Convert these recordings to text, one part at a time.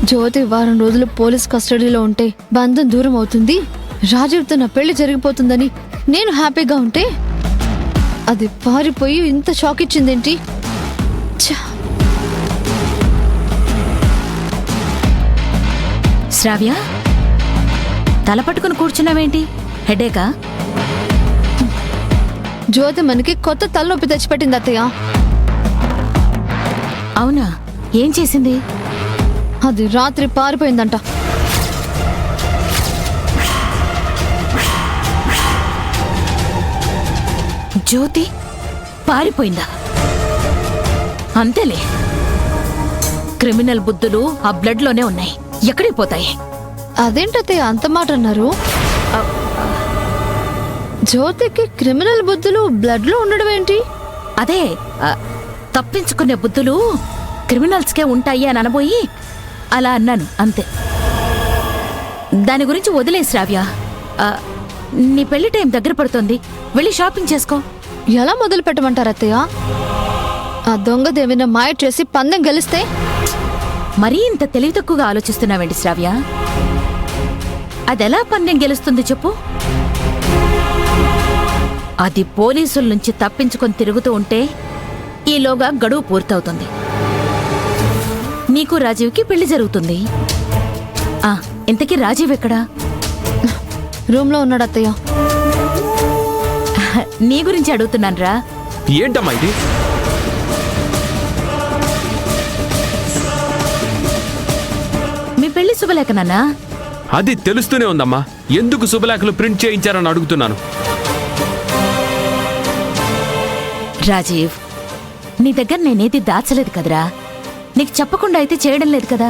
జ్యోతి వారం రోజులు పోలీస్ కస్టడీలో ఉంటే బంధం దూరం అవుతుంది, రాజీవ్తో నా పెళ్లి జరిగిపోతుందని నేను హ్యాపీగా ఉంటే అది పారిపోయి ఇంత షాక్ ఇచ్చిందేంటి? ఛ! శ్రావ్య, తల పట్టుకుని కూర్చున్నావేంటి? హెడేకా? జ్యోతి మనకి కొత్త తలనొప్పి తెచ్చిపెట్టింది అత్తయ్య. అవునా? ఏం చేసింది? అది రాత్రి పారిపోయిందంట. జ్యోతి పారిపోయిందా? అంతేలే, క్రిమినల్ బుద్ధులు ఆ బ్లడ్ లోనే ఉన్నాయి, ఎక్కడికి పోతాయి? అదేంటత్తయ్య అంత మాట అన్నారు? జ్యోతికి క్రిమినల్ బుద్ధులు బ్లడ్ లో ఉండడం ఏంటి? అదే తప్పించుకునే బుద్ధులు క్రిమినల్స్కే ఉంటాయి అని అనబోయి అలా అన్నాను, అంతే. దాని గురించి వదిలే శ్రావ్య. నీ పెళ్లి టైం దగ్గర పడుతోంది, వెళ్ళి షాపింగ్ చేసుకో. ఎలా మొదలు పెట్టమంటారు అత్తయ్య? ఆ దొంగదేమైనా మాయ చేసి పందెం గెలిస్తే? మరీ ఇంత తెలివి తక్కువగా ఆలోచిస్తున్నావేంటి శ్రావ్య? అదెలా పందెం గెలుస్తుంది చెప్పు? అది పోలీసుల నుంచి తప్పించుకొని తిరుగుతూ ఉంటే ఈలోగా గడువు పూర్తవుతుంది, నీకు రాజీవ్కి పెళ్లి జరుగుతుంది. ఇంతకీ రాజీవ్ ఎక్కడా? రూమ్ లో ఉన్నాడు అత్తయ్య. నీ గురించి అడుగుతున్నాన్రా. ఏంటమ్మా ఇది? మీ పెళ్లి శుభలేఖ నాన్నా? అది తెలుస్తూనే ఉందమ్మా, ఎందుకు శుభలేఖలు ప్రింట్ చేయించారని అడుగుతున్నాను. రాజీవ్, నీ దగ్గర నేనేది దాచలేదు కదరా, నీకు చెప్పకుండా అయితే చేయడం లేదు కదా.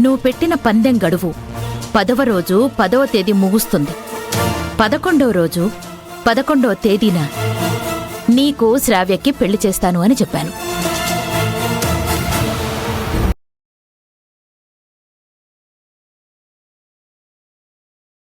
నువ్వు పెట్టిన పందెం గడువు 10వ రోజు 10వ తేదీ ముగుస్తుంది. 11వ రోజు 11వ తేదీన నీకు శ్రావ్యకి పెళ్లి చేస్తాను అని చెప్పాను.